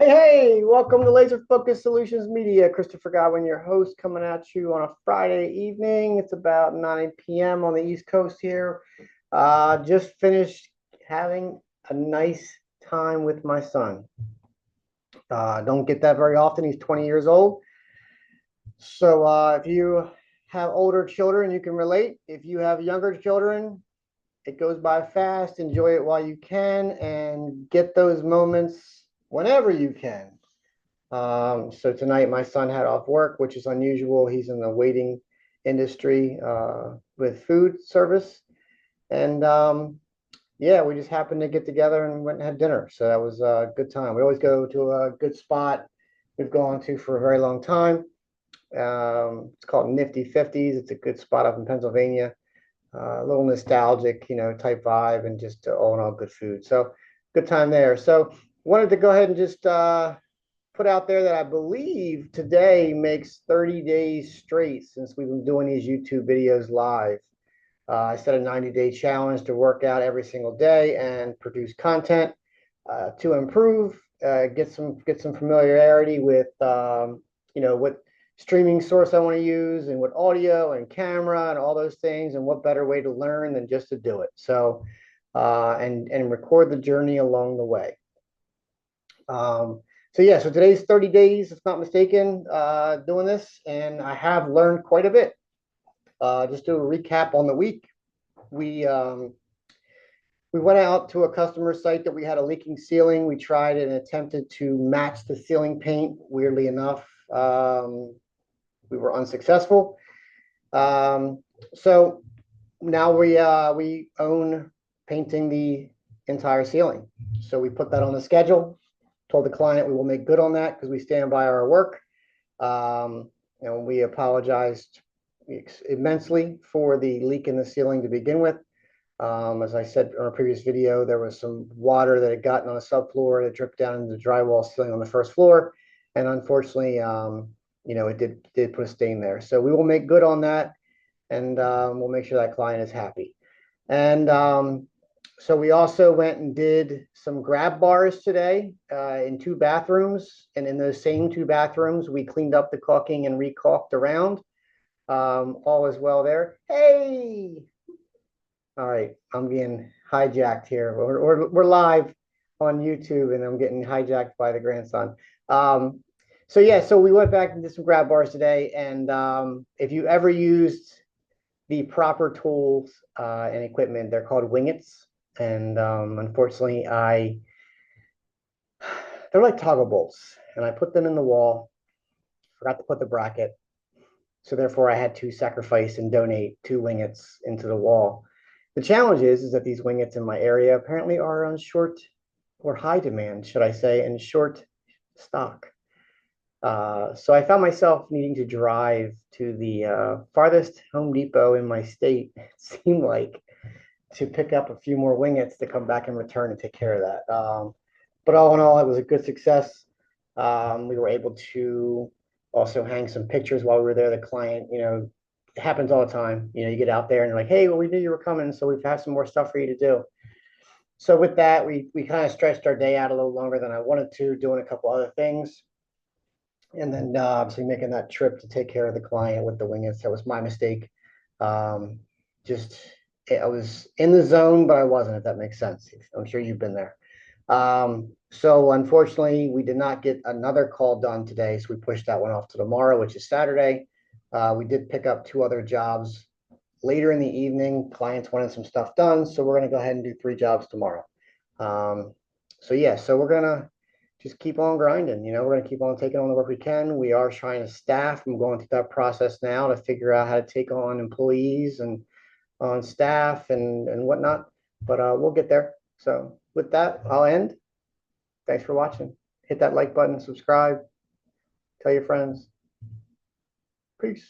Hey, welcome to Laser Focus Solutions Media. Christopher Godwin, your host, coming at you on a Friday evening. It's about 9 p.m. on the East Coast here. Just finished having a nice time with my son. Don't get that very often. He's 20 years old. So if you have older children, you can relate. If you have younger children, it goes by fast. Enjoy it while you can and get those moments whenever you can. So tonight my son had off work, which is unusual. He's in the waiting industry with food service. And yeah, we just happened to get together and went and had dinner. So that was a good time. We always go to a good spot we've gone to for a very long time. It's called Nifty Fifties. It's a good spot up in Pennsylvania. A little nostalgic, type vibe, and just all in all good food. So good time there. So wanted to go ahead and just put out there that I believe today makes 30 days straight since we've been doing these YouTube videos live. I set a 90-day challenge to work out every single day and produce content to improve, get some familiarity with what streaming source I want to use and what audio and camera and all those things, and what better way to learn than just to do it. So and record the journey along the way. So yeah, so today's 30 days, if not mistaken, doing this, and I have learned quite a bit. Just do a recap on the week. We went out to a customer site that we had a leaking ceiling. We tried and attempted to match the ceiling paint. Weirdly enough, we were unsuccessful. So now we own painting the entire ceiling. So we put that on the schedule. Told the client we will make good on that because we stand by our work. And we apologized immensely for the leak in the ceiling to begin with. As I said in a previous video, there was some water that had gotten on the subfloor that dripped down into the drywall ceiling on the first floor. And unfortunately, it did put a stain there. So we will make good on that, and we'll make sure that client is happy. And so we also went and did some grab bars today in 2 bathrooms. And in those same 2 bathrooms, we cleaned up the caulking and recaulked around. All is well there. Hey! All right, I'm being hijacked here. We're live on YouTube, and I'm getting hijacked by the grandson. So yeah, so we went back and did some grab bars today. And if you ever used the proper tools and equipment, they're called wingets. And unfortunately, they're like toggle bolts, and I put them in the wall, forgot to put the bracket. So therefore I had to sacrifice and donate 2 wingets into the wall. The challenge is that these wingets in my area apparently are on short or high demand, should I say, and short stock. So I found myself needing to drive to the farthest Home Depot in my state, it seemed like, to pick up a few more wingets to come back and return and take care of that. But all in all, it was a good success. We were able to also hang some pictures while we were there. The client, it happens all the time. You get out there and you're like, hey, well, we knew you were coming, so we've had some more stuff for you to do. So with that, we kind of stretched our day out a little longer than I wanted to, doing a couple other things. And then obviously making that trip to take care of the client with the wingets. That was my mistake. Just I was in the zone, but I wasn't, if that makes sense. I'm sure you've been there. So unfortunately, we did not get another call done today, so we pushed that one off to tomorrow, which is Saturday. We did pick up 2 other jobs later in the evening. Clients wanted some stuff done, so we're going to go ahead and do 3 jobs tomorrow. So yeah, so we're going to just keep on grinding. We're going to keep on taking on the work we can. We are trying to staff. I'm going through that process now to figure out how to take on employees and on staff and whatnot, but we'll get there. So with that, I'll end. Thanks for watching. Hit that like button, subscribe, tell your friends. Peace.